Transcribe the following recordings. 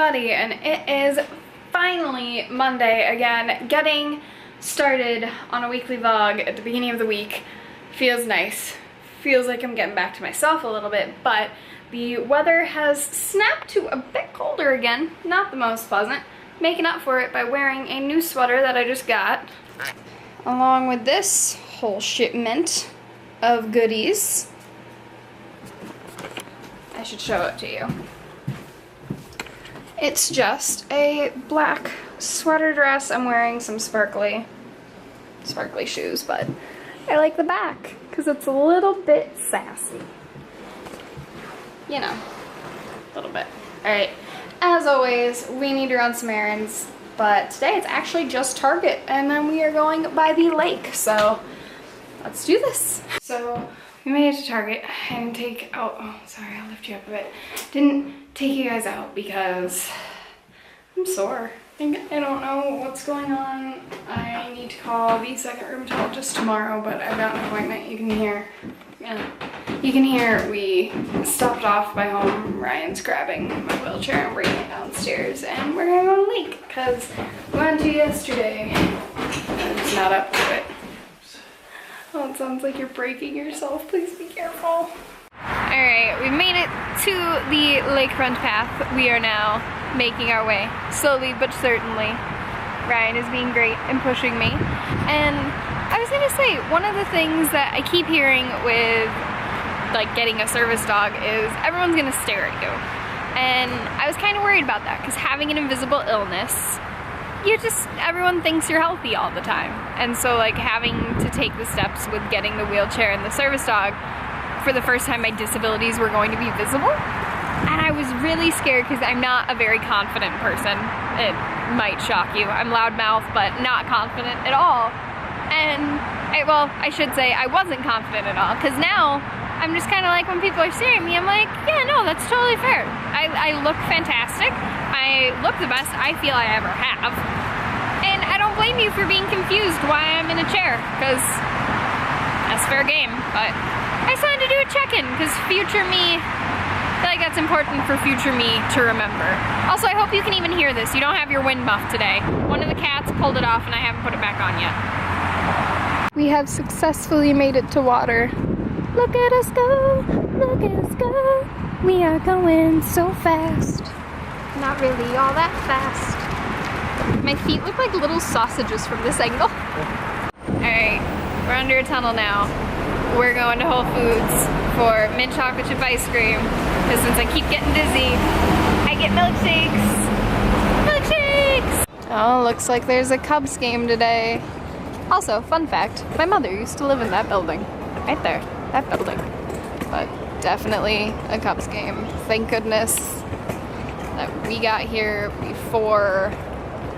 everybody, and it is finally Monday again. Getting started on a weekly vlog at the beginning of the week feels nice. Feels like I'm getting back to myself a little bit, but the weather has snapped to a bit colder again. Not the most pleasant. Making up for it by wearing a new sweater that I just got, along with this whole shipment of goodies. I should show it to you. It's just a black sweater dress. I'm wearing some sparkly shoes, but I like the back because it's a little bit sassy. You know, a little bit. All right, as always, we need to run some errands, but today it's actually just Target, and then we are going by the lake, so let's do this. So we made it to Target. I didn't take out, oh, sorry, I'll lift you up a bit. Didn't take you guys out because I'm sore. I don't know what's going on. I need to call the second rheumatologist tomorrow, but I've got an appointment. You can hear we stopped off by home. Ryan's grabbing my wheelchair and bringing it downstairs, and we're gonna go to the lake because we went to yesterday. I'm just not up to it. Oh, it sounds like you're breaking yourself. Please be careful. Alright, we made it to the lakefront path. We are now making our way, slowly but certainly. Ryan is being great and pushing me. And I was gonna say, one of the things that I keep hearing with like getting a service dog is everyone's gonna stare at you. And I was kind of worried about that because having an invisible illness, everyone thinks you're healthy all the time. And so like having to take the steps with getting the wheelchair and the service dog, for the first time my disabilities were going to be visible. And I was really scared because I'm not a very confident person. It might shock you. I'm loudmouth, but not confident at all. And I should say I wasn't confident at all, because now I'm just kind of like, when people are staring at me, I'm like, yeah, no, that's totally fair. I look fantastic. I look the best I feel I ever have. And I don't blame you for being confused why I'm in a chair, because that's fair game. But I just wanted to do a check-in, because future me, I feel like that's important for future me to remember. Also, I hope you can even hear this. You don't have your wind muff today. One of the cats pulled it off and I haven't put it back on yet. We have successfully made it to water. Look at us go, look at us go. We are going so fast. Not really all that fast. My feet look like little sausages from this angle. Alright, we're under a tunnel now. We're going to Whole Foods for mint chocolate chip ice cream, because since I keep getting dizzy, I get milkshakes. Milkshakes! Oh, looks like there's a Cubs game today. Also, fun fact, my mother used to live in that building. Right there, that building. But definitely a Cubs game. Thank goodness that we got here before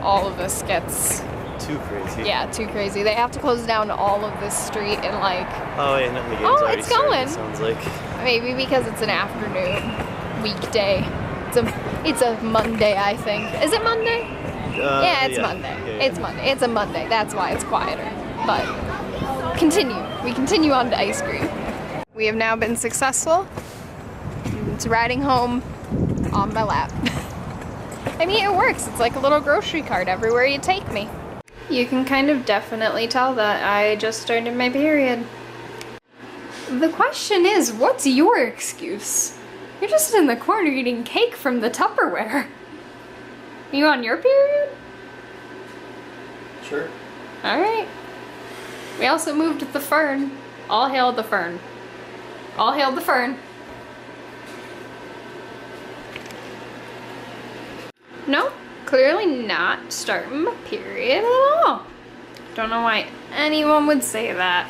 all of this gets too crazy. Yeah, too crazy. They have to close down all of this street and like... Oh, yeah, no, the game's already it's going. Started, it sounds like. Maybe because it's an afternoon weekday. It's a Monday, I think. Is it Monday? Yeah, it's Monday. Yeah. It's Monday. It's a Monday. That's why it's quieter. But continue. We continue on to ice cream. We have now been successful. It's riding home on my lap. I mean, it works. It's like a little grocery cart everywhere you take me. You can kind of definitely tell that I just started my period. The question is, what's your excuse? You're just in the corner eating cake from the Tupperware. Are you on your period? Sure. Alright. We also moved the fern. All hail the fern. All hail the fern. No, clearly not starting my period at all. Don't know why anyone would say that.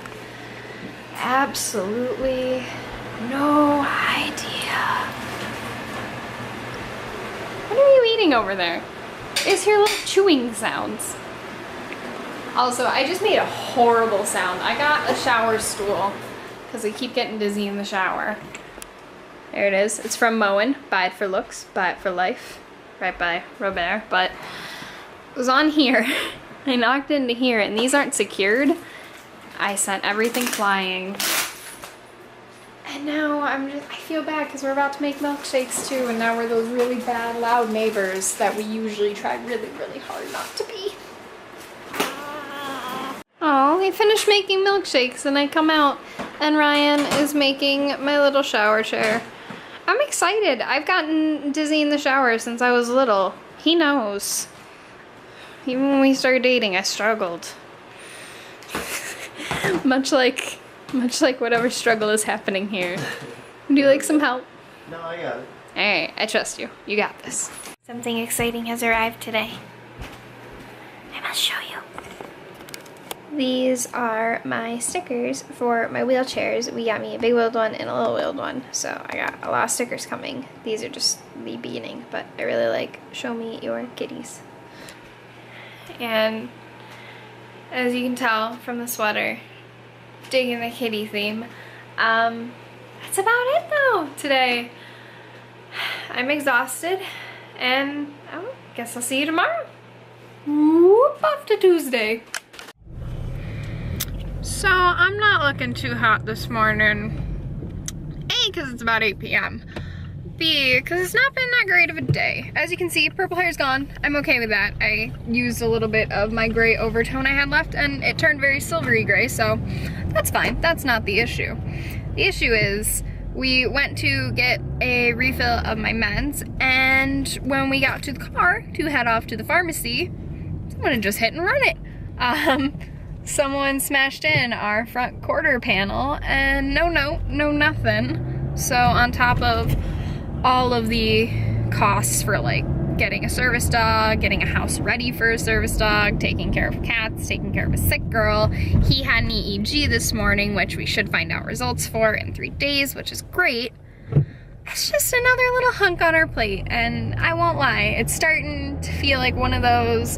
Absolutely no idea. What are you eating over there? Is your little chewing sounds? Also, I just made a horrible sound. I got a shower stool because I keep getting dizzy in the shower. There it is. It's from Moen. Buy it for looks, buy it for life. Right by Robert. But it was on here. I knocked into here, and these aren't secured. I sent everything flying. And now I feel bad because we're about to make milkshakes too, and now we're those really bad, loud neighbors that we usually try really, really hard not to be. Oh, we finished making milkshakes and I come out and Ryan is making my little shower chair. I'm excited. I've gotten dizzy in the shower since I was little. He knows. Even when we started dating, I struggled. much like whatever struggle is happening here. Would you like some help? No, I got it. Alright, I trust you. You got this. Something exciting has arrived today. I must show you. These are my stickers for my wheelchairs. We got me a big wheeled one and a little wheeled one, so I got a lot of stickers coming. These are just the beginning, but I really like Show Me Your Kitties. And as you can tell from the sweater, digging the kitty theme. That's about it though today. I'm exhausted and I guess I'll see you tomorrow. Whoop, off to Tuesday. So I'm not looking too hot this morning. A, because it's about 8 p.m. B, because it's not been that great of a day. As you can see, purple hair's gone. I'm okay with that. I used a little bit of my gray overtone I had left and it turned very silvery gray, so that's fine. That's not the issue. The issue is we went to get a refill of my meds, and when we got to the car to head off to the pharmacy, someone had just hit and run it. Someone smashed in our front quarter panel and no nothing. So on top of all of the costs for like getting a service dog, getting a house ready for a service dog, taking care of cats, taking care of a sick girl, he had an EEG this morning, which we should find out results for in 3 days, which is great. It's just another little hunk on our plate, and I won't lie, it's starting to feel like one of those,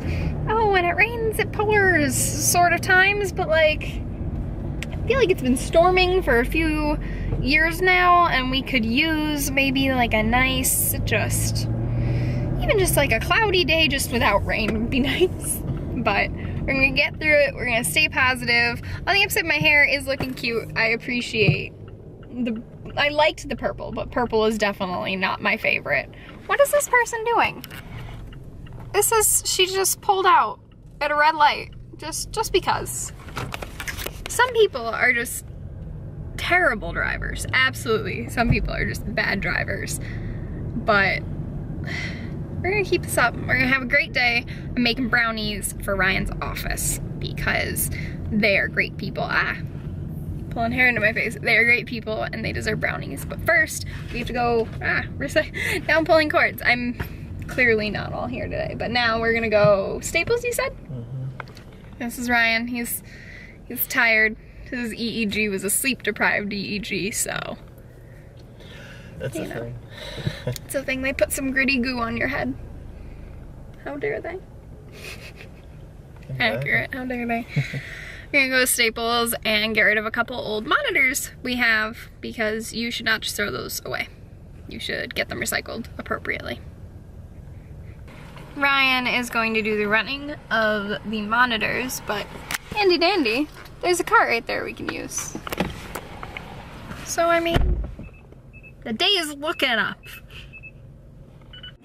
oh, when it rains it pours sort of times, but like, I feel like it's been storming for a few years now, and we could use maybe like a nice, even just like a cloudy day just without rain would be nice. But we're gonna get through it, we're gonna stay positive. On the upside, my hair is looking cute. I liked the purple, but purple is definitely not my favorite. What is this person doing? She just pulled out at a red light, just because. Some people are just terrible drivers, absolutely. Some people are just bad drivers, but we're gonna keep this up. We're gonna have a great day. I'm making brownies for Ryan's office because they are great people. Pulling hair into my face. They are great people and they deserve brownies. But first, we have to go down pulling cords. I'm clearly not all here today, but now we're gonna go Staples, you said? Mm-hmm. This is Ryan. He's tired. His EEG was a sleep-deprived EEG, so. That's a thing. It's a thing. They put some gritty goo on your head. How dare they? Accurate. How dare they? We're gonna go to Staples and get rid of a couple old monitors we have because you should not just throw those away. You should get them recycled appropriately. Ryan is going to do the running of the monitors, but handy dandy, there's a cart right there we can use. So I mean, the day is looking up.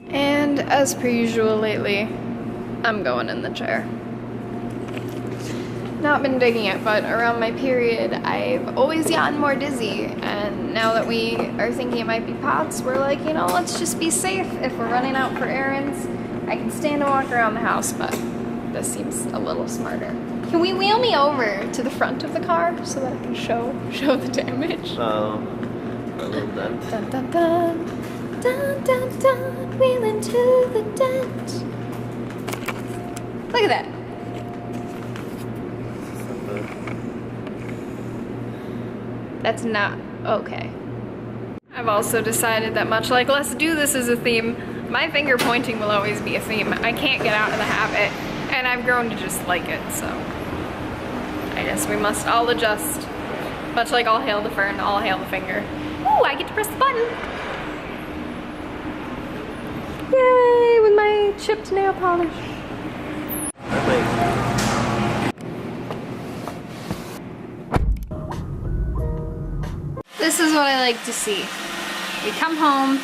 And as per usual lately, I'm going in the chair. Not been digging it, but around my period, I've always gotten more dizzy. And now that we are thinking it might be POTS, we're like, you know, let's just be safe. If we're running out for errands, I can stand and walk around the house, but this seems a little smarter. Can we wheel me over to the front of the car so that I can show the damage? A little dent. Dun dun dun, dun dun dun, wheel into the dent. Look at that. That's not okay. I've also decided that much like let's do this as a theme, my finger pointing will always be a theme. I can't get out of the habit, and I've grown to just like it, so I guess we must all adjust. Much like all hail the fern, all hail the finger. Ooh, I get to press the button. Yay, with my chipped nail polish. This This is what I like to see. We come home,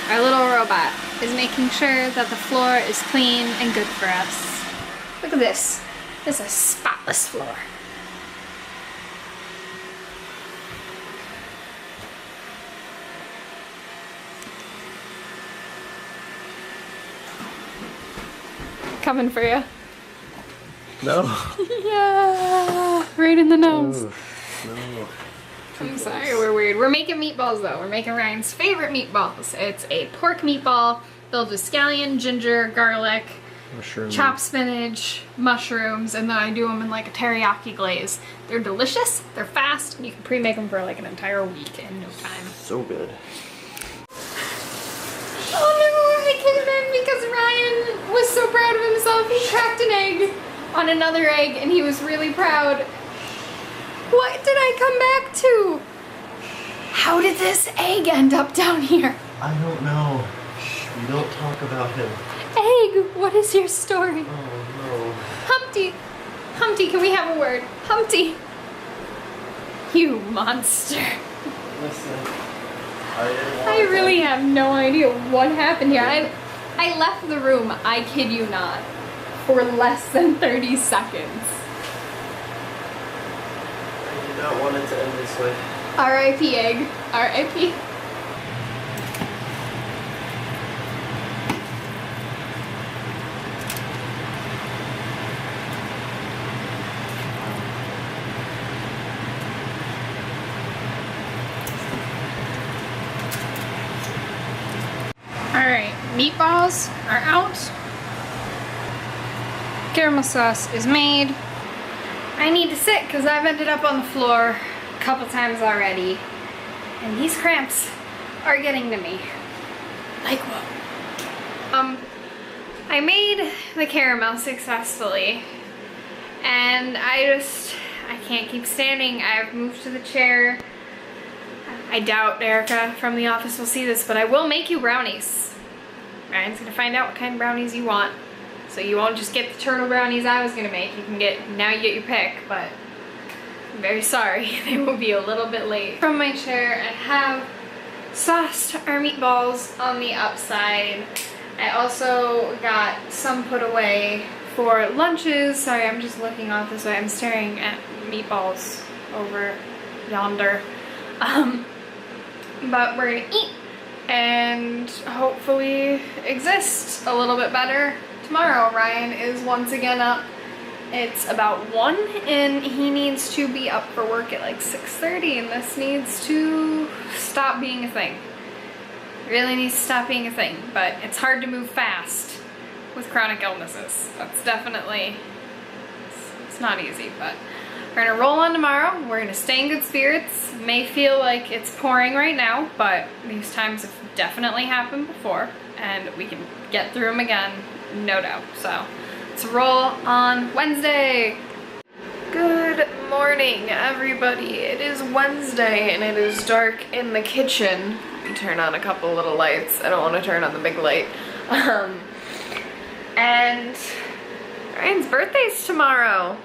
our little robot is making sure that the floor is clean and good for us. Look at this. This is a spotless floor. Coming for you. No. Yeah, right in the nose. Ooh, no. I'm sorry, we're weird. We're making meatballs though. We're making Ryan's favorite meatballs. It's a pork meatball filled with scallion, ginger, garlic, Mushroom. chopped spinach, mushrooms, and then I do them in like a teriyaki glaze. They're delicious, they're fast, and you can pre-make them for like an entire week in no time. So good. Oh no, I came in because Ryan was so proud of himself. He cracked an egg on another egg and he was really proud. What did I come back to? How did this egg end up down here? I don't know. Shh, we don't talk about him. Egg, what is your story? Oh no. Humpty, Humpty, can we have a word? Humpty. You monster. Listen. I didn't want I really have no idea what happened here. I left the room, I kid you not, for less than 30 seconds. I did not want it to end this way. R.I.P. egg. R.I.P. Alright, meatballs are out. Caramel sauce is made. I need to sit because I've ended up on the floor a couple times already. And these cramps are getting to me. Like what? I made the caramel successfully. And I can't keep standing. I've moved to the chair. I doubt Erica from the office will see this, but I will make you brownies. Ryan's gonna find out what kind of brownies you want. So you won't just get the turtle brownies I was gonna make. You can get, now you get your pick, but I'm very sorry. They will be a little bit late. From my chair, I have sauced our meatballs on the upside. I also got some put away for lunches. Sorry, I'm just looking off this way. I'm staring at meatballs over yonder. But we're gonna eat and hopefully exist a little bit better tomorrow. Ryan is once again up. It's about 1 and he needs to be up for work at like 6:30 and this needs to stop being a thing. Really needs to stop being a thing, but it's hard to move fast with chronic illnesses. That's definitely, it's not easy, but we're gonna roll on tomorrow. We're gonna stay in good spirits. May feel like it's pouring right now, but these times have definitely happened before and we can get through them again, no doubt. So let's roll on Wednesday. Good morning, everybody. It is Wednesday and it is dark in the kitchen. Let me turn on a couple little lights. I don't want to turn on the big light. And Ryan's birthday's tomorrow.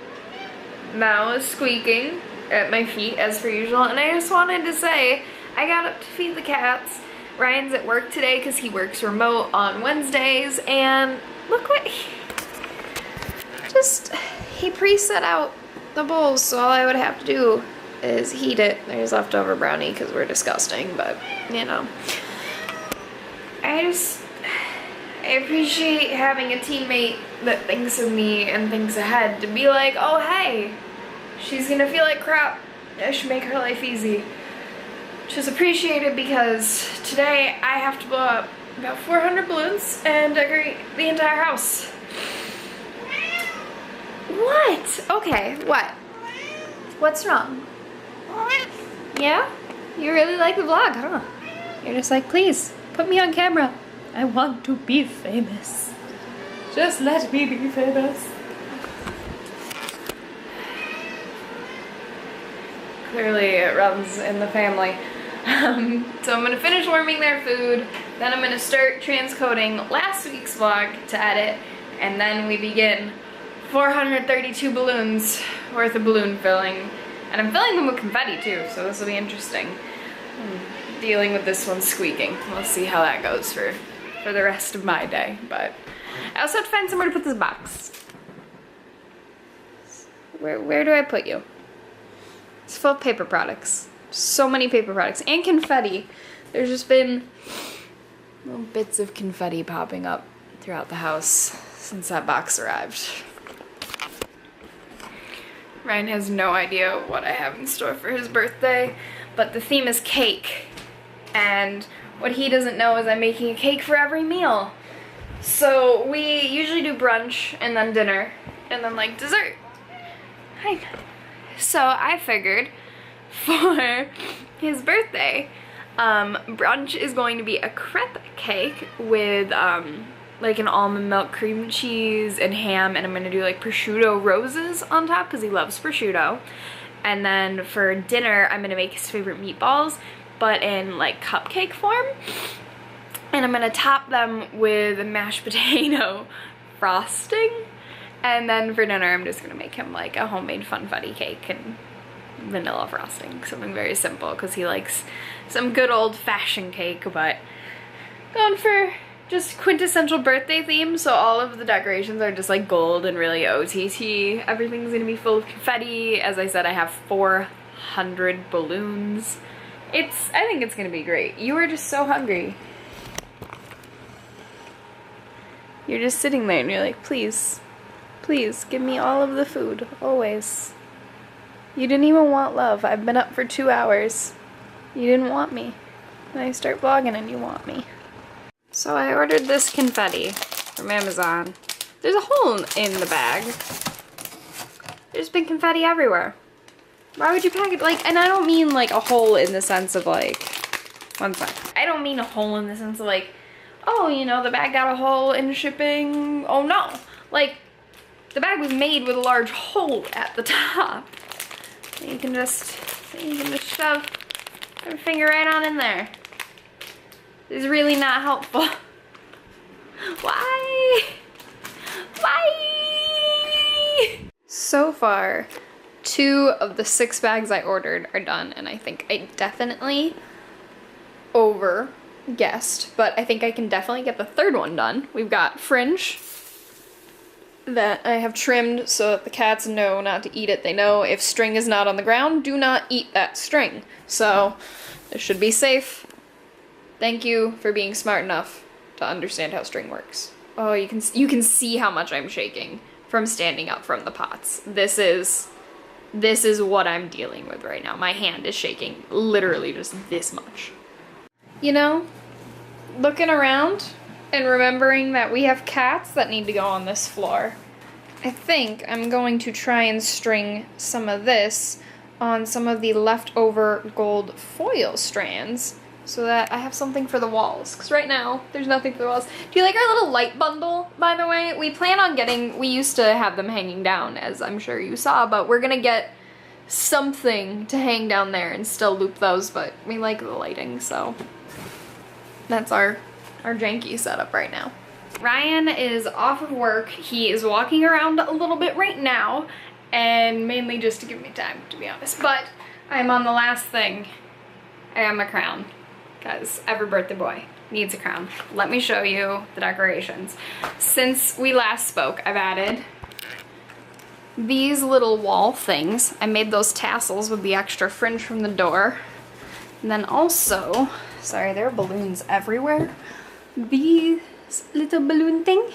Mal is squeaking at my feet as per usual, and I just wanted to say I got up to feed the cats. Ryan's at work today because he works remote on Wednesdays, and look what he pre-set out the bowls, so all I would have to do is heat it. There's leftover brownie because we're disgusting, but you know. I appreciate having a teammate that thinks of me and thinks ahead to be like, oh hey, she's gonna feel like crap. I should make her life easy. Just appreciate it because today I have to blow up about 400 balloons and decorate the entire house. What? Okay, what? What's wrong? Yeah? You really like the vlog, huh? You're just like, please, put me on camera. I want to be famous. Just let me be famous. Clearly it runs in the family. So I'm gonna finish warming their food, then I'm gonna start transcoding last week's vlog to edit, and then we begin 432 balloons worth of balloon filling. And I'm filling them with confetti too, so this will be interesting. Dealing with this one squeaking. We'll see how that goes for the rest of my day. But I also have to find somewhere to put this box. Where do I put you? It's full of paper products. So many paper products and confetti. There's just been little bits of confetti popping up throughout the house since that box arrived. Ryan has no idea what I have in store for his birthday, but the theme is cake. And what he doesn't know is I'm making a cake for every meal. So we usually do brunch and then dinner and then like dessert. Hi. So I figured for his birthday, brunch is going to be a crepe cake with like an almond milk cream cheese and ham, and I'm gonna do like prosciutto roses on top because he loves prosciutto. And then for dinner, I'm gonna make his favorite meatballs, but in like cupcake form. And I'm gonna top them with mashed potato frosting. And then for dinner, I'm just gonna make him like a homemade funfetti cake and vanilla frosting. Something very simple because he likes some good old-fashioned cake, but going for just quintessential birthday theme. So all of the decorations are just like gold and really OTT. Everything's gonna be full of confetti. As I said, I have 400 balloons. I think it's gonna be great. You are just so hungry. You're just sitting there and you're like, please, please give me all of the food, always. You didn't even want love. I've been up for 2 hours. You didn't want me. And I start vlogging and you want me. So I ordered this confetti from Amazon. There's a hole in the bag. There's been confetti everywhere. Why would you pack it like, and I don't mean like a hole in the sense of like, one sec. I don't mean a hole in the sense of like, oh, you know, the bag got a hole in shipping. Oh no. Like, the bag was made with a large hole at the top. And you can just shove your finger right on in there. It's really not helpful. Why? Why? So far, 2 of the 6 bags I ordered are done, and I think I definitely over-guessed, but I think I can definitely get the 3rd one done. We've got fringe that I have trimmed so that the cats know not to eat it. They know if string is not on the ground, do not eat that string. So this should be safe. Thank you for being smart enough to understand how string works. Oh, you can see how much I'm shaking from standing up from the pots. This is what I'm dealing with right now. My hand is shaking literally just this much. You know, looking around and remembering that we have cats that need to go on this floor, I think I'm going to try and string some of this on some of the leftover gold foil strands so that I have something for the walls. Because right now, there's nothing for the walls. Do you like our little light bundle, by the way? We plan on getting, we used to have them hanging down, as I'm sure you saw, but we're gonna get something to hang down there and still loop those, but we like the lighting, so that's our janky setup right now. Ryan is off of work. He is walking around a little bit right now, and mainly just to give me time, to be honest. But I'm on the last thing. I got my crown, because every birthday boy needs a crown. Let me show you the decorations. Since we last spoke, I've added these little wall things. I made those tassels with the extra fringe from the door. And then also, sorry, there are balloons everywhere. These little balloon thing.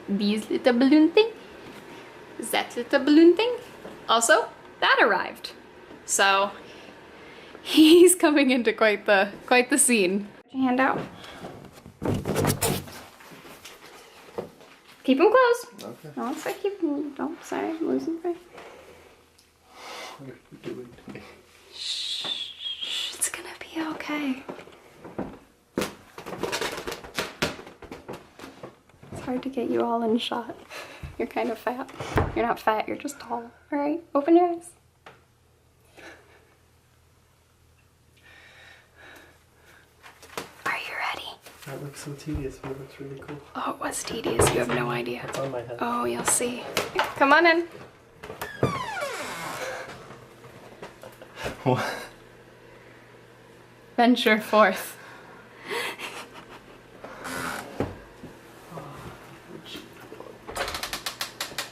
These little balloon thing. That little balloon thing. Also, that arrived. So, he's coming into quite the scene. Put your hand out. Keep them closed. Okay. No, it's like keep them. Oh, sorry, I'm losing prey. What are you doing? Shh, it's gonna be okay. It's hard to get you all in shot. You're kind of fat. You're not fat, you're just tall. All right, open your eyes. Are you ready? That looks so tedious, but it looks really cool. Oh, it was tedious. You have no idea. It's on my head. Oh, you'll see. Come on in. What? venture forth.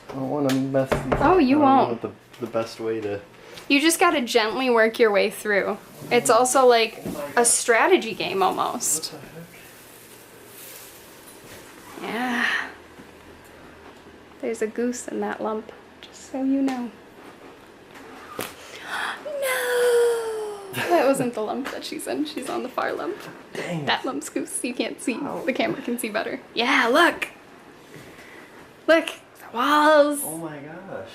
I don't want to mess these up. Oh, you won't. I don't know what the best way to... You just gotta gently work your way through. It's also like a strategy game almost. What the heck? Yeah. There's a goose in that lump, just so you know. No! That wasn't the lump that she's in. She's on the far lump. Dang. That lump's goose. You can't see. The camera can see better. Yeah, look! Look! The walls! Oh my gosh.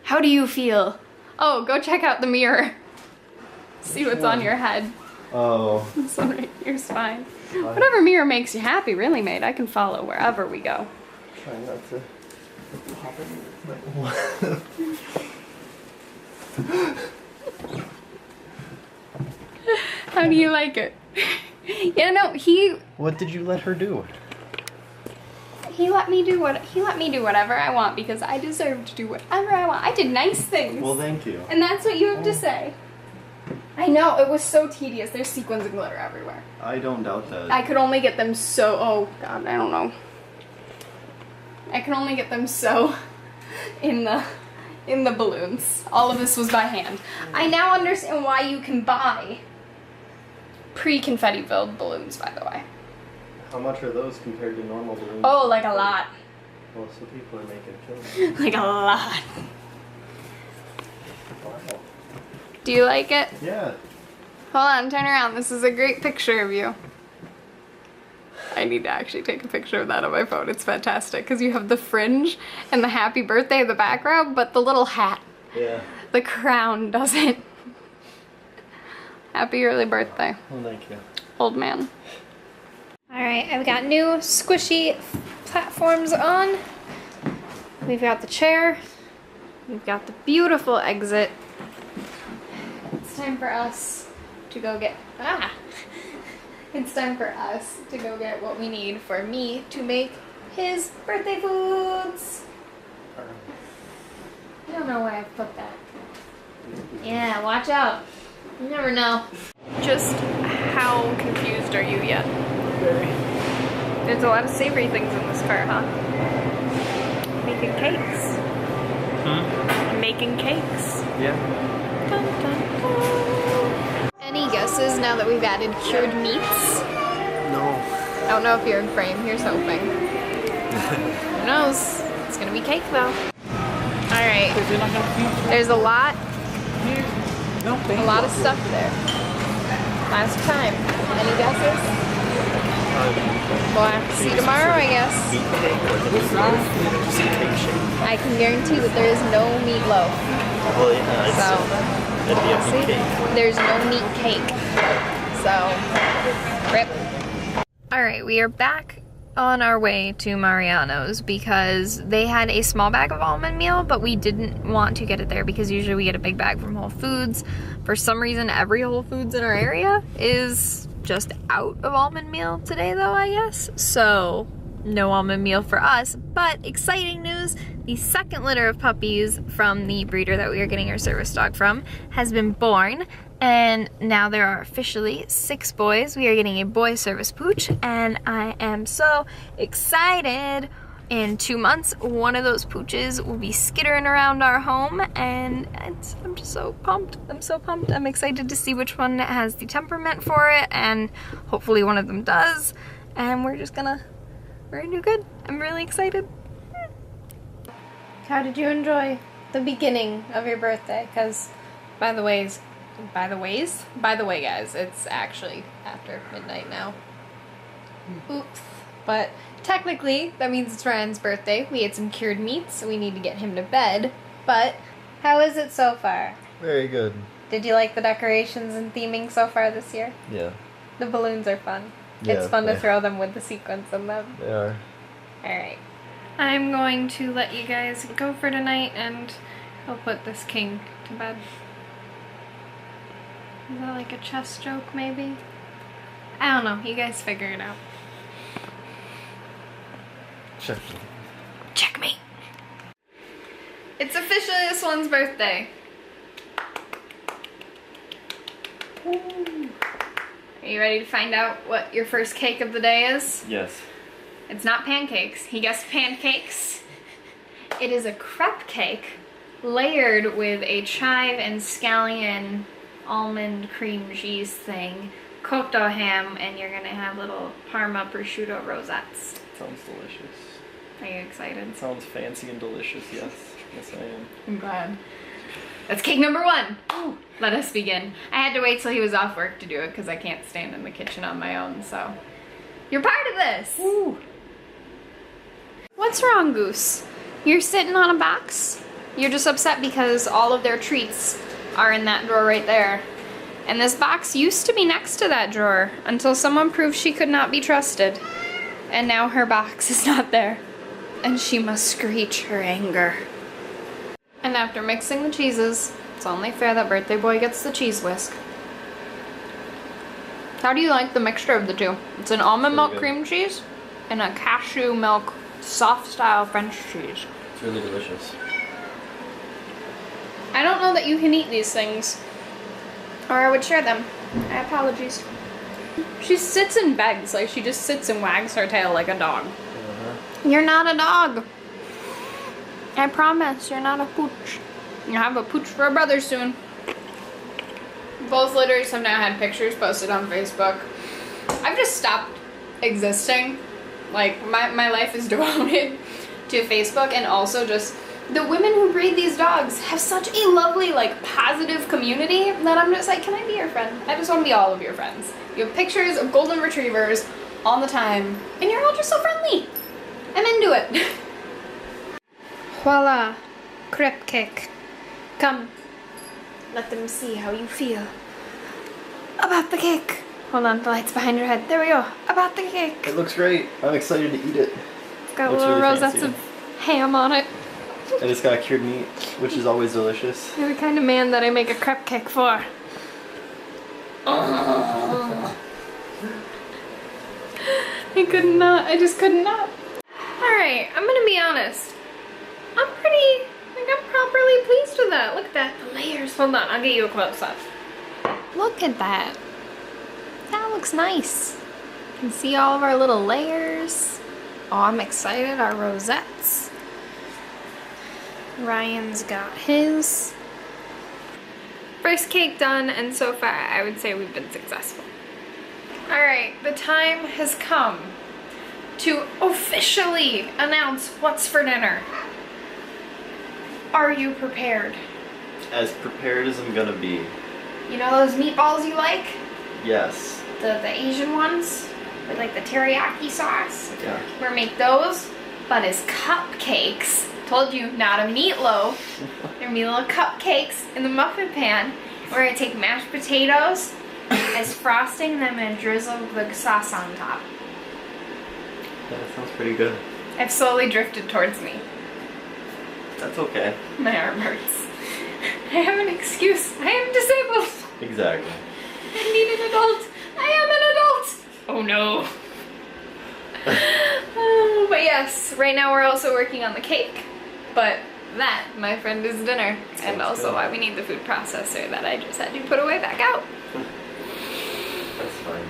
How do you feel? Oh, go check out the mirror. See what's on your head. Oh. This one right here's fine. Whatever mirror makes you happy, really, mate. I can follow wherever we go. Try not to pop it. How do you like it? Yeah, no, he What did you let her do? let me do whatever I want because I deserve to do whatever I want. I did nice things. Well, thank you. And that's what you have to say. I know, it was so tedious. There's sequins and glitter everywhere. I don't doubt that. I could only get them so, oh god, I don't know. I can only get them so in the balloons. All of this was by hand. I now understand why you can buy pre-confetti filled balloons, by the way. How much are those compared to normal balloons? Oh, like a lot. Well, so people are making a killing. Like a lot. Wow. Do you like it? Yeah. Hold on, turn around. This is a great picture of you. I need to actually take a picture of that on my phone. It's fantastic because you have the fringe and the happy birthday in the background, but the little hat, Yeah. the crown doesn't. Happy early birthday, Well, thank you. old man. All right, I've got new squishy platforms on. We've got the chair. We've got the beautiful exit. It's time for us to go get, It's time for us to go get what we need for me to make his birthday foods. I don't know why I put that. Yeah, watch out. You never know. Just how confused are you yet? Very. There's a lot of savory things in this car, huh? Making cakes. Making cakes. Yeah. Dun, dun, dun. Any guesses now that we've added cured meats? No. I don't know if you're in frame. Here's hoping. Who knows? It's gonna be cake though. Alright. There's a lot of stuff there. Last time. Any guesses? We'll have to see tomorrow, I guess. Meat cake or just cake shape? I can guarantee that there is no meatloaf. Well, yeah, So, that'd be a see? meat cake. There's no meat cake. So, rip. Alright, we are back on our way to Mariano's because they had a small bag of almond meal, but we didn't want to get it there because usually we get a big bag from Whole Foods. For some reason, every Whole Foods in our area is just out of almond meal today though, I guess. So no almond meal for us, but exciting news, the second litter of puppies from the breeder that we are getting our service dog from has been born, and now there are officially 6 boys. We are getting a boy service pooch, and I am so excited. In 2 months, one of those pooches will be skittering around our home, and I'm just so pumped. I'm so pumped. I'm excited to see which one has the temperament for it, and hopefully one of them does, and we're gonna do good. I'm really excited. How did you enjoy the beginning of your birthday? Because, by the way, guys, it's actually after midnight now. Oops. But technically, that means it's Ryan's birthday. We ate some cured meats, so we need to get him to bed. But how is it so far? Very good. Did you like the decorations and theming so far this year? Yeah. The balloons are fun. Yeah, It's fun to throw them with the sequins in them. They are. Alright. I'm going to let you guys go for tonight, and I'll put this king to bed. Is that like a chess joke, maybe? I don't know. You guys figure it out. Check me. It's officially this one's birthday. Ooh. Are you ready to find out what your first cake of the day is? Yes. It's not pancakes. He guessed pancakes. It is a crepe cake layered with a chive and scallion almond cream cheese thing, cotto ham, and you're gonna have little Parma prosciutto rosettes. Sounds delicious. Are you excited? It sounds fancy and delicious, yes. Yes, I am. I'm glad. That's cake number 1. Ooh, let us begin. I had to wait till he was off work to do it because I can't stand in the kitchen on my own, so you're part of this. Ooh. What's wrong, Goose? You're sitting on a box? You're just upset because all of their treats are in that drawer right there. And this box used to be next to that drawer until someone proved she could not be trusted. And now her box is not there. And she must screech her anger. And after mixing the cheeses, it's only fair that birthday boy gets the cheese whisk. How do you like the mixture of the two? It's an almond milk cream cheese and a cashew milk soft style French cheese. It's really delicious. I don't know that you can eat these things, or I would share them. I apologies. She sits and begs, like she just sits and wags her tail like a dog. You're not a dog. I promise, you're not a pooch. You'll have a pooch for a brother soon. Both litters have now had pictures posted on Facebook. I've just stopped existing. Like, my life is devoted to Facebook, and also just the women who breed these dogs have such a lovely, like, positive community that I'm just like, can I be your friend? I just want to be all of your friends. You have pictures of golden retrievers all the time, and you're all just so friendly. I'm into it. Voila, crepe cake. Come, let them see how you feel about the cake. Hold on, the light's behind your head. There we go. About the cake. It looks great. I'm excited to eat it. It's got Looks little really rosettes fancy. of ham on it. And it's got cured meat, which is always delicious. You're the kind of man that I make a crepe cake for. I could not. I just could not. Alright, I'm gonna be honest. I'm properly pleased with that. Look at that. The layers. Hold on, I'll get you a close up. Look at that. That looks nice. You can see all of our little layers. Oh, I'm excited. Our rosettes. Ryan's got his. First cake done, and so far I would say we've been successful. Alright, the time has come to officially announce what's for dinner. Are you prepared? As prepared as I'm gonna be. You know those meatballs you like? Yes. The Asian ones? With like the teriyaki sauce? Yeah. We're gonna make those, but as cupcakes. Told you, not a meatloaf. They're gonna be little cupcakes in the muffin pan. We're gonna take mashed potatoes as frosting, and then I'm gonna drizzle the sauce on top. Yeah, that sounds pretty good. I've slowly drifted towards me. That's okay. My arm hurts. I have an excuse. I am disabled. Exactly. I need an adult. I am an adult. Oh no. Oh, but yes, right now we're also working on the cake. But that, my friend, is dinner. And also good. why we need the food processor that I just had to put away back out. That's fine.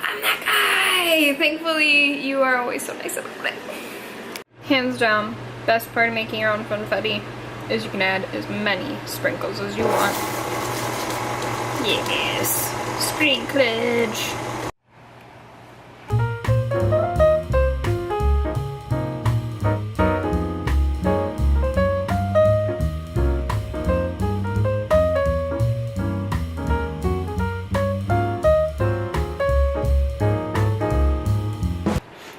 I'm that guy. Thankfully, you are always so nice about it. Hands down, best part of making your own funfetti is you can add as many sprinkles as you want. Yes, sprinklage.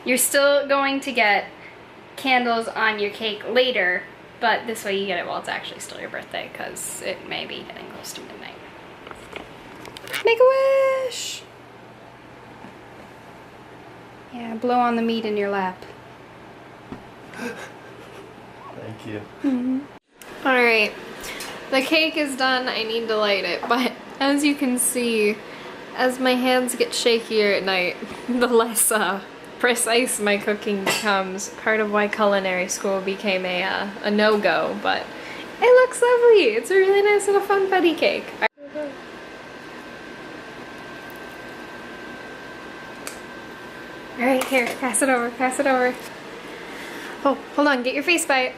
You're still going to get candles on your cake later, but this way you get it while it's actually still your birthday, because it may be getting close to midnight. Make a wish! Yeah, blow on the meat in your lap. Thank you. Alright, the cake is done. I need to light it, but as you can see, as my hands get shakier at night, the less precise my cooking becomes. Part of why culinary school became a no-go, but it looks lovely. It's a really nice little funfetti cake. right, here, pass it over, pass it over. Oh, hold on, get your face by it.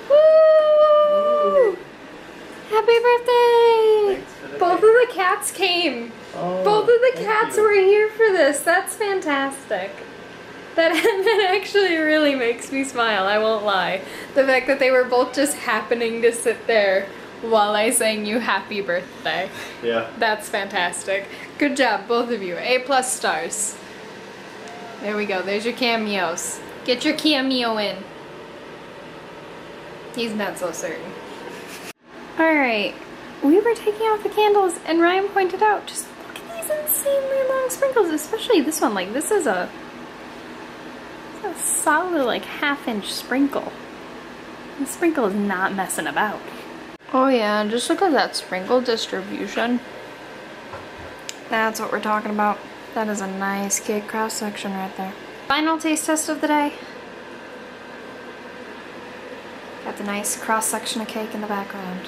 Woo! Happy birthday! Thanks for the Both of the cats came. Oh, Both of the thank cats you. were here for this. That's fantastic. That actually really makes me smile, I won't lie. The fact that they were both just happening to sit there while I sang you happy birthday. Yeah. That's fantastic. Good job, both of you. A+ stars. There we go. There's your cameos. Get your cameo in. He's not so certain. Alright. We were taking out the candles and Ryan pointed out, just look at these insanely long sprinkles, especially this one. Like, this is a solid, like, ½ inch sprinkle. The sprinkle is not messing about. Oh yeah, just look at that sprinkle distribution. That's what we're talking about. That is a nice cake cross section right there. Final taste test of the day. Got the nice cross section of cake in the background.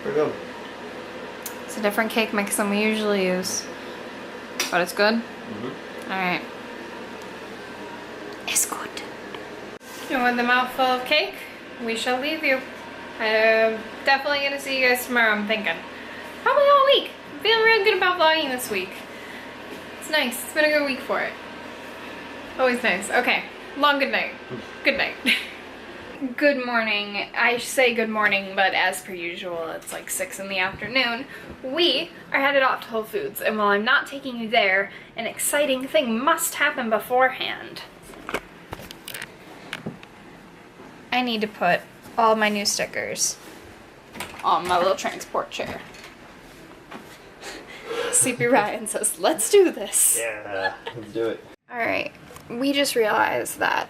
Here we go. It's a different cake mix than we usually use. But it's good? Mm-hmm. Alright. It's good. And with the mouthful of cake, we shall leave you. I'm definitely gonna see you guys tomorrow, I'm thinking. Probably all week. I'm feeling real good about vlogging this week. It's nice. It's been a good week for it. Always nice. Okay. Long good night. Good night. Good morning. I say good morning, but as per usual, it's like 6 in the afternoon. We are headed off to Whole Foods, and while I'm not taking you there, an exciting thing must happen beforehand. I need to put all my new stickers on my little transport chair. Sleepy Ryan says, let's do this. Yeah, let's do it. Alright, we just realized that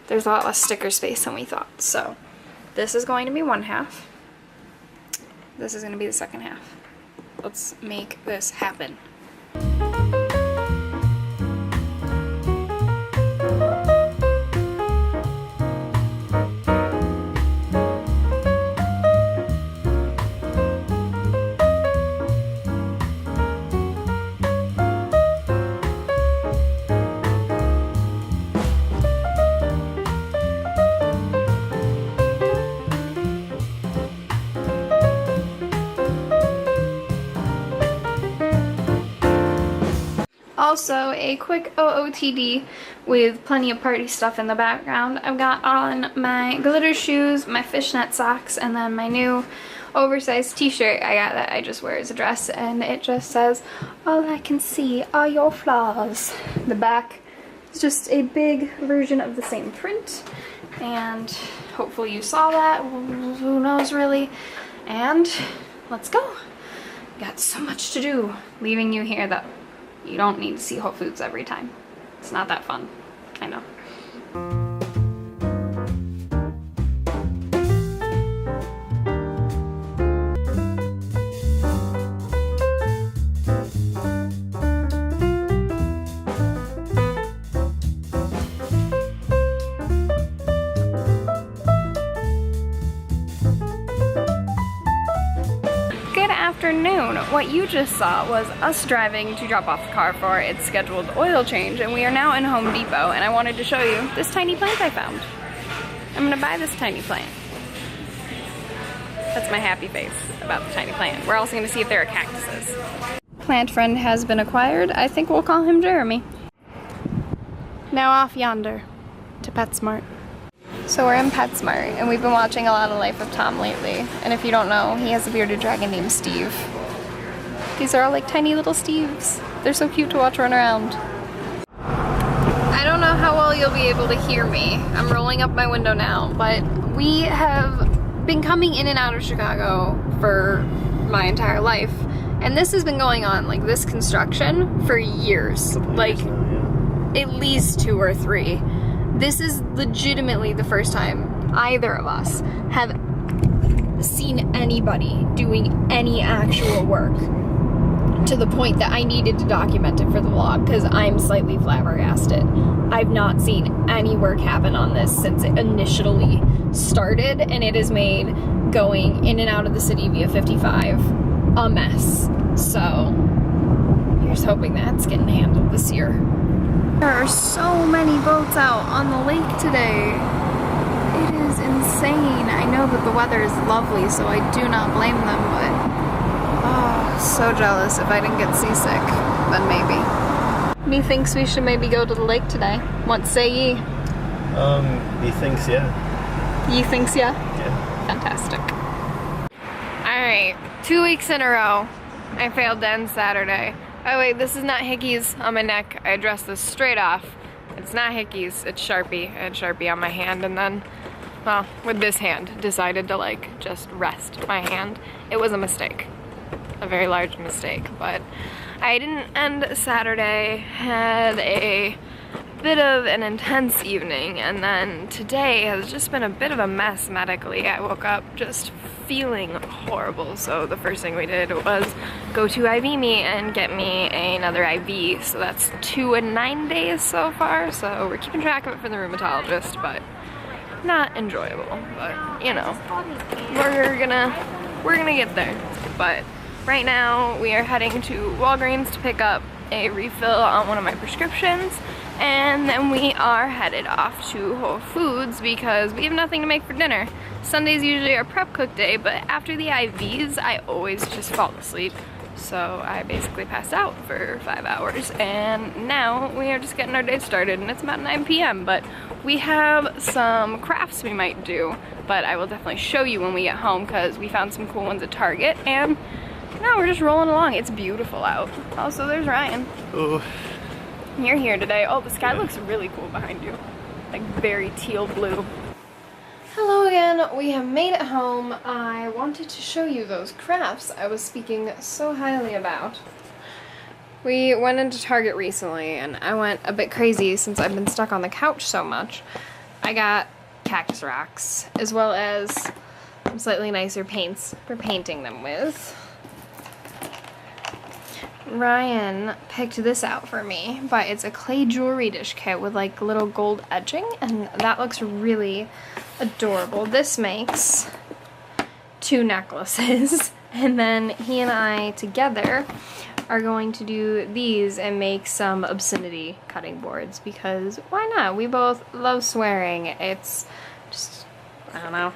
there's a lot less sticker space than we thought. So this is going to be one half. This is going to be the second half. Let's make this happen. Also, a quick OOTD with plenty of party stuff in the background. I've got on my glitter shoes, my fishnet socks, and then my new oversized t-shirt I got that I just wear as a dress, and it just says, all I can see are your flaws. The back is just a big version of the same print, and hopefully you saw that. Who knows really? And let's go. Got so much to do. Leaving you here though. You don't need to see Whole Foods every time. It's not that fun. I know. Afternoon. What you just saw was us driving to drop off the car for its scheduled oil change, and we are now in Home Depot, and I wanted to show you this tiny plant I found. I'm gonna buy this tiny plant. That's my happy face about the tiny plant. We're also gonna see if there are cactuses. Plant friend has been acquired. I think we'll call him Jeremy. Now off yonder to PetSmart. So we're in PetSmart, and we've been watching a lot of Life of Tom lately. And if you don't know, he has a bearded dragon named Steve. These are all like tiny little Steves. They're so cute to watch run around. I don't know how well you'll be able to hear me. I'm rolling up my window now, but we have been coming in and out of Chicago for my entire life. And this has been going on, like this construction, for years. Like at least 2 or 3. This is legitimately the first time either of us have seen anybody doing any actual work to the point that I needed to document it for the vlog, because I'm slightly flabbergasted. I've not seen any work happen on this since it initially started, and it has made going in and out of the city via 55 a mess. So here's hoping that's getting handled this year. There are so many boats out on the lake today. It is insane. I know that the weather is lovely, so I do not blame them, but oh, so jealous. If I didn't get seasick, then maybe. Methinks we should maybe go to the lake today. What say ye? Methinks, yeah. Ye thinks, yeah? Yeah. Fantastic. Alright, 2 weeks in a row, I failed to end Saturday. Oh wait, this is not hickeys on my neck. I addressed this straight off. It's not hickeys, it's Sharpie. I had Sharpie on my hand, and then, well, with this hand, decided to like just rest my hand. It was a mistake. A very large mistake, but I didn't end Saturday, had a bit of an intense evening, and then today has just been a bit of a mess medically. I woke up just feeling horrible, so the first thing we did was go to IV me and get me another IV, so that's 2 and 9 days so far, so we're keeping track of it for the rheumatologist, but not enjoyable, but you know, we're gonna get there. But right now we are heading to Walgreens to pick up a refill on one of my prescriptions, and then we are headed off to Whole Foods because we have nothing to make for dinner. Sundays usually our prep cook day, but after the IVs I always just fall asleep. So I basically passed out for 5 hours, and now we are just getting our day started, and it's about 9 p.m. But we have some crafts we might do, but I will definitely show you when we get home because we found some cool ones at Target, and now we're just rolling along. It's beautiful out. Also, there's Ryan. Oh. You're here today. Oh, the sky looks really cool behind you. Like very teal blue. Hello again. We have made it home. I wanted to show you those crafts I was speaking so highly about. We went into Target recently, and I went a bit crazy since I've been stuck on the couch so much. I got cactus rocks, as well as some slightly nicer paints for painting them with. Ryan picked this out for me, but it's a clay jewelry dish kit with like little gold edging, and that looks really adorable. This makes 2 necklaces, and then he and I together are going to do these and make some obscenity cutting boards, because why not? We both love swearing. It's just, I don't know.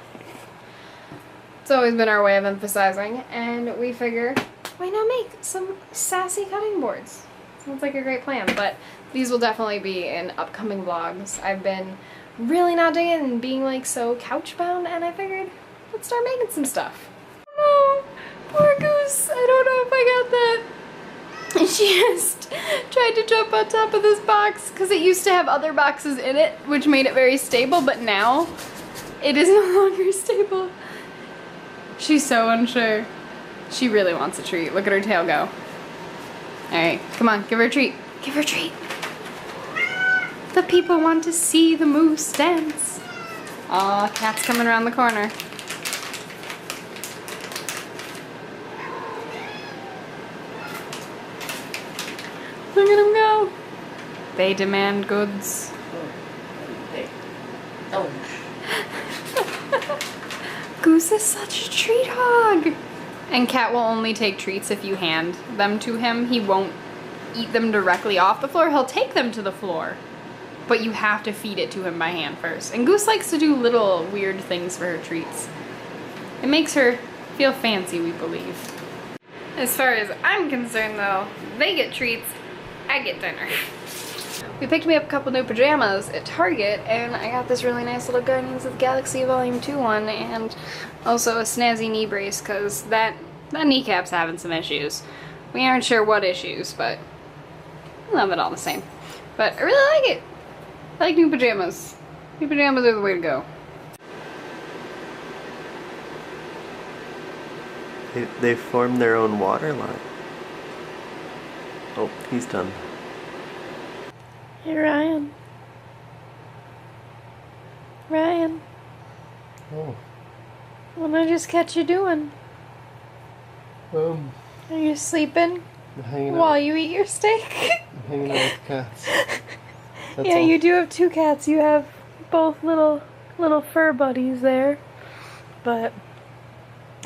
It's always been our way of emphasizing, and we figure, why not make some sassy cutting boards? Sounds like a great plan, but these will definitely be in upcoming vlogs. I've been really not digging being like so couch bound, and I figured, let's start making some stuff. Oh, poor Goose. I don't know if I got that. She just tried to jump on top of this box because it used to have other boxes in it, which made it very stable, but now it is no longer stable. She's so unsure. She really wants a treat. Look at her tail go. Alright, come on, give her a treat. Give her a treat. The people want to see the moose dance. Aw, cat's coming around the corner. Look at him go. They demand goods. Oh. Goose is such a treat hog. And Cat will only take treats if you hand them to him. He won't eat them directly off the floor. He'll take them to the floor, but you have to feed it to him by hand first. And Goose likes to do little weird things for her treats. It makes her feel fancy, we believe. As far as I'm concerned though, they get treats, I get dinner. We picked me up a couple new pajamas at Target, and I got this really nice little Guardians of the Galaxy Volume 2 one, and also a snazzy knee brace, because that kneecap's having some issues. We aren't sure what issues, but I love it all the same. But I really like it. I like new pajamas. New pajamas are the way to go. They formed their own water line. Oh, he's done. Hey, Ryan. Ryan. Oh. What did I just catch you doing? Are you sleeping I'm hanging while out. you eat your steak? I'm hanging out with the cats. That's Yeah, all. you do have two cats. You have both little fur buddies there. But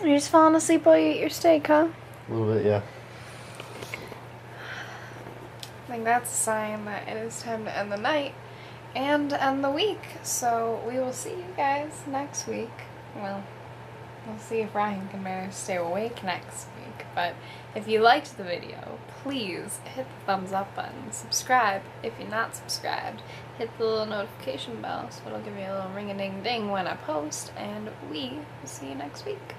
you're just falling asleep while you eat your steak, huh? A little bit, yeah. I think that's a sign that it is time to end the night and end the week. So we will see you guys next week. Well, we'll see if Ryan can manage to stay awake next week. But if you liked the video, please hit the thumbs up button. Subscribe if you're not subscribed. Hit the little notification bell so it'll give you a little ring-a-ding-ding when I post. And we will see you next week.